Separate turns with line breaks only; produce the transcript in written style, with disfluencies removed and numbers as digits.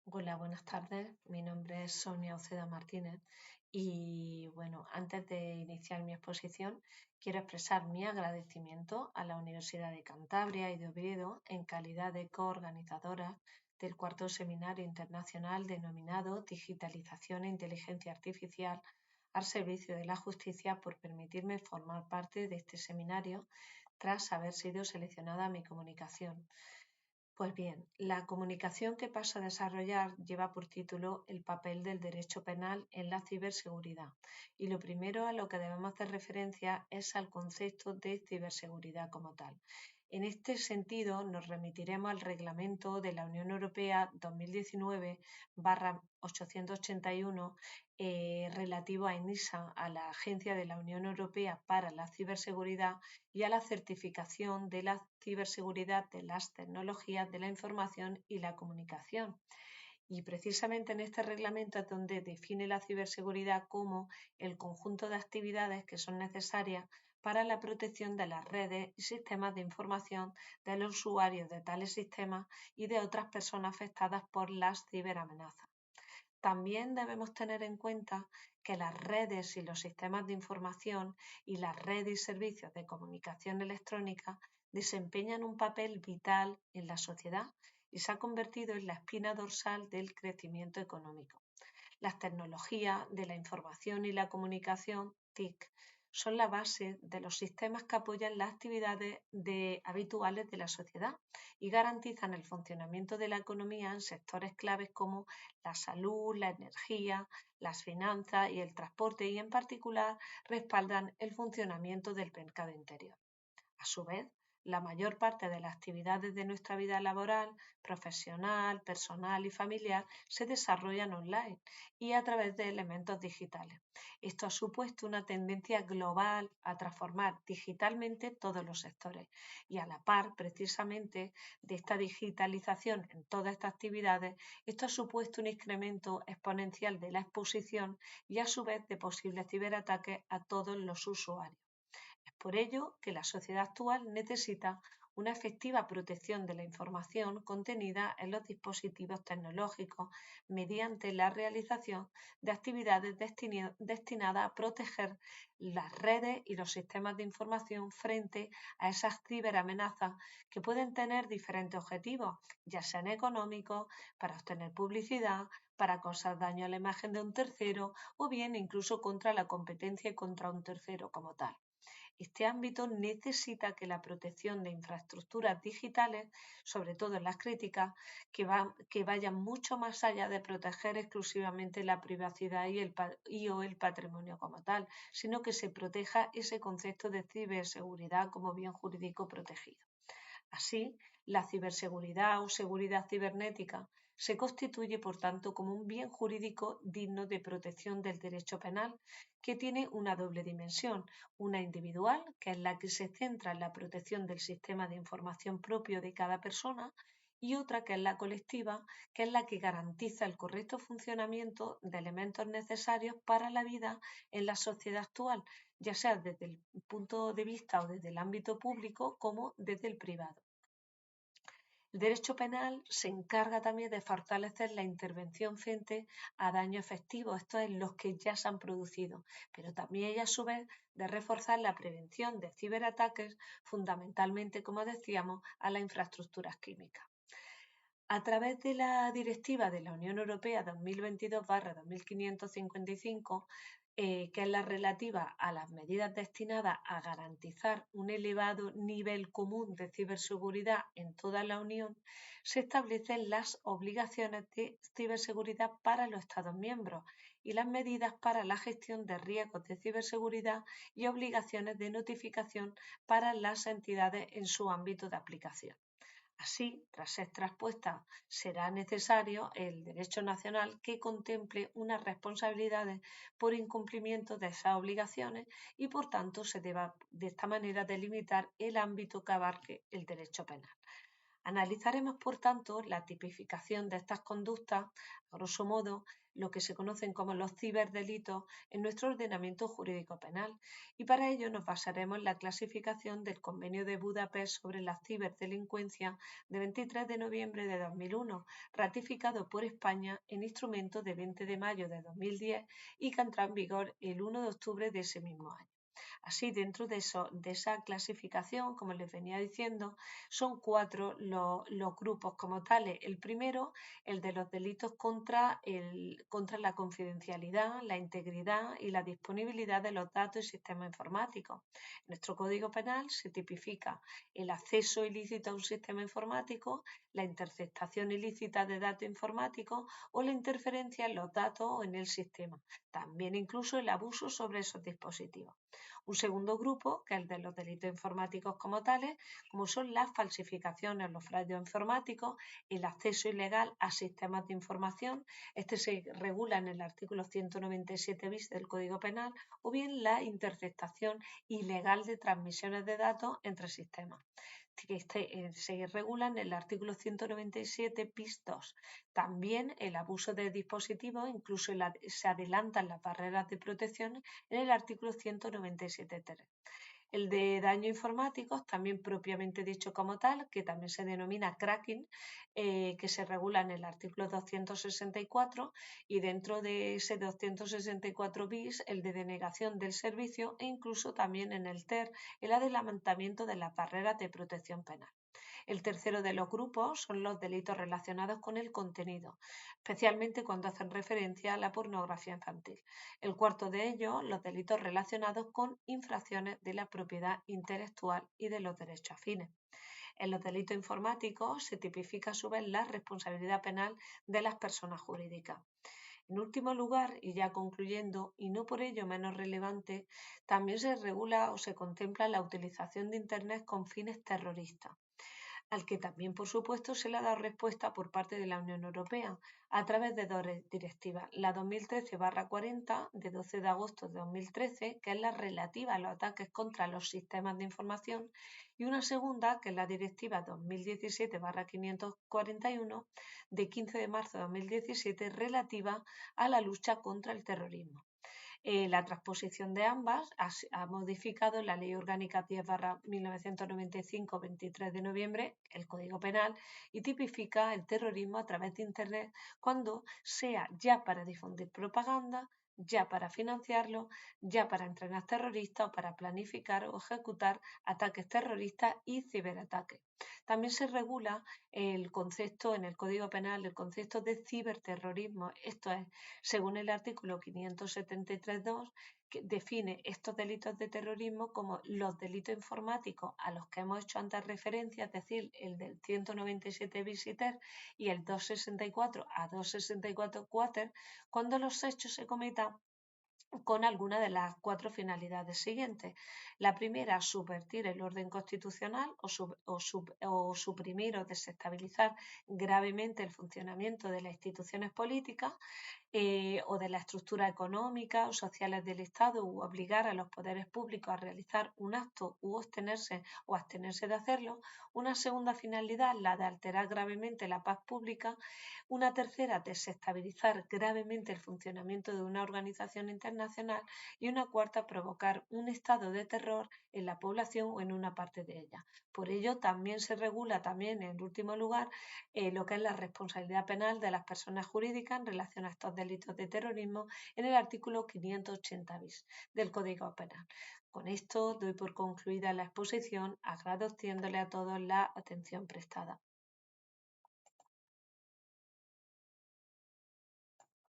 Hola, buenas tardes. Mi nombre es Sonia Oceda Martínez y bueno, antes de iniciar mi exposición, quiero expresar mi agradecimiento a la Universidad de Cantabria y de Oviedo en calidad de coorganizadora del cuarto seminario internacional denominado Digitalización e Inteligencia Artificial al servicio de la justicia por permitirme formar parte de este seminario tras haber sido seleccionada a mi comunicación. Pues bien, la comunicación que paso a desarrollar lleva por título El papel del derecho penal en la ciberseguridad. Y lo primero a lo que debemos hacer referencia es al concepto de ciberseguridad como tal. En este sentido, nos remitiremos al Reglamento de la Unión Europea 2019/881 relativo a ENISA, a la Agencia de la Unión Europea para la Ciberseguridad y a la certificación de la ciberseguridad de las tecnologías de la información y la comunicación. Y precisamente en este reglamento es donde define la ciberseguridad como el conjunto de actividades que son necesarias para la protección de las redes y sistemas de información de los usuarios de tales sistemas y de otras personas afectadas por las ciberamenazas. También debemos tener en cuenta que las redes y los sistemas de información y las redes y servicios de comunicación electrónica desempeñan un papel vital en la sociedad y se ha convertido en la espina dorsal del crecimiento económico. Las tecnologías de la información y la comunicación, TIC, son la base de los sistemas que apoyan las actividades habituales de la sociedad y garantizan el funcionamiento de la economía en sectores claves como la salud, la energía, las finanzas y el transporte y en particular respaldan el funcionamiento del mercado interior. A su vez, la mayor parte de las actividades de nuestra vida laboral, profesional, personal y familiar se desarrollan online y a través de elementos digitales. Esto ha supuesto una tendencia global a transformar digitalmente todos los sectores y a la par, precisamente, de esta digitalización en todas estas actividades, esto ha supuesto un incremento exponencial de la exposición y a su vez de posibles ciberataques a todos los usuarios. Es por ello que la sociedad actual necesita una efectiva protección de la información contenida en los dispositivos tecnológicos mediante la realización de actividades destinadas a proteger las redes y los sistemas de información frente a esas ciberamenazas que pueden tener diferentes objetivos, ya sean económicos, para obtener publicidad, para causar daño a la imagen de un tercero o bien incluso contra la competencia y contra un tercero como tal. Este ámbito necesita que la protección de infraestructuras digitales, sobre todo en las críticas, que vayan mucho más allá de proteger exclusivamente la privacidad o el patrimonio como tal, sino que se proteja ese concepto de ciberseguridad como bien jurídico protegido. Así, la ciberseguridad o seguridad cibernética se constituye, por tanto, como un bien jurídico digno de protección del derecho penal, que tiene una doble dimensión, una individual, que es la que se centra en la protección del sistema de información propio de cada persona, y otra que es la colectiva, que es la que garantiza el correcto funcionamiento de elementos necesarios para la vida en la sociedad actual, ya sea desde el punto de vista o desde el ámbito público como desde el privado. El derecho penal se encarga también de fortalecer la intervención frente a daños efectivos, esto es los que ya se han producido, pero también y a su vez de reforzar la prevención de ciberataques, fundamentalmente, como decíamos, a las infraestructuras químicas. A través de la Directiva de la Unión Europea 2022/2555, que es la relativa a las medidas destinadas a garantizar un elevado nivel común de ciberseguridad en toda la Unión, se establecen las obligaciones de ciberseguridad para los Estados miembros y las medidas para la gestión de riesgos de ciberseguridad y obligaciones de notificación para las entidades en su ámbito de aplicación. Así, tras ser traspuesta, será necesario el derecho nacional que contemple unas responsabilidades por incumplimiento de esas obligaciones y, por tanto, se deba de esta manera delimitar el ámbito que abarque el derecho penal. Analizaremos, por tanto, la tipificación de estas conductas, a grosso modo, lo que se conocen como los ciberdelitos en nuestro ordenamiento jurídico penal. Y para ello nos basaremos en la clasificación del Convenio de Budapest sobre la ciberdelincuencia de 23 de noviembre de 2001, ratificado por España en instrumento de 20 de mayo de 2010 y que entró en vigor el 1 de octubre de ese mismo año. Así, dentro de esa clasificación, como les venía diciendo, son cuatro los grupos como tales. El primero, el de los delitos contra la confidencialidad, la integridad y la disponibilidad de los datos y sistemas informáticos. En nuestro Código Penal se tipifica el acceso ilícito a un sistema informático, la interceptación ilícita de datos informáticos o la interferencia en los datos o en el sistema. También incluso el abuso sobre esos dispositivos. Un segundo grupo, que es el de los delitos informáticos como tales, como son las falsificaciones, los fraudes informáticos, el acceso ilegal a sistemas de información, este se regula en el artículo 197 bis del Código Penal, o bien la interceptación ilegal de transmisiones de datos entre sistemas que se regula en el artículo 197 bis 2. También el abuso de dispositivos, incluso se adelantan las barreras de protección en el artículo 197.3. El de daño informáticos, también propiamente dicho como tal, que también se denomina cracking, que se regula en el artículo 264 y dentro de ese 264 bis, el de denegación del servicio e incluso también en el TER, el adelantamiento de las barreras de protección penal. El tercero de los grupos son los delitos relacionados con el contenido, especialmente cuando hacen referencia a la pornografía infantil. El cuarto de ellos, los delitos relacionados con infracciones de la propiedad intelectual y de los derechos afines. En los delitos informáticos se tipifica a su vez la responsabilidad penal de las personas jurídicas. En último lugar, y ya concluyendo, y no por ello menos relevante, también se regula o se contempla la utilización de Internet con fines terroristas, al que también, por supuesto, se le ha dado respuesta por parte de la Unión Europea a través de dos directivas. La 2013/40 de 12 de agosto de 2013, que es la relativa a los ataques contra los sistemas de información, y una segunda, que es la directiva 2017/541 de 15 de marzo de 2017, relativa a la lucha contra el terrorismo. La transposición de ambas ha modificado la Ley Orgánica 10/1995, 23 de noviembre, el Código Penal, y tipifica el terrorismo a través de Internet cuando sea ya para difundir propaganda, ya para financiarlo, ya para entrenar terroristas o para planificar o ejecutar ataques terroristas y ciberataques. También se regula el concepto en el Código Penal, el concepto de ciberterrorismo, esto es, según el artículo 573.2, que define estos delitos de terrorismo como los delitos informáticos a los que hemos hecho antes referencia, es decir, el del 197 bis y ter y el 264 a 264 quater, cuando los hechos se cometan con alguna de las cuatro finalidades siguientes. La primera, subvertir el orden constitucional o suprimir o desestabilizar gravemente el funcionamiento de las instituciones políticas o de la estructura económica o sociales del Estado u obligar a los poderes públicos a realizar un acto u abstenerse de hacerlo. Una segunda finalidad, la de alterar gravemente la paz pública. Una tercera, desestabilizar gravemente el funcionamiento de una organización internacional. Y una cuarta, provocar un estado de terror en la población o en una parte de ella. Por ello, también se regula, también en último lugar, lo que es la responsabilidad penal de las personas jurídicas en relación a estos delitos de terrorismo en el artículo 580 bis del Código Penal. Con esto doy por concluida la exposición, agradeciéndole a todos la atención prestada.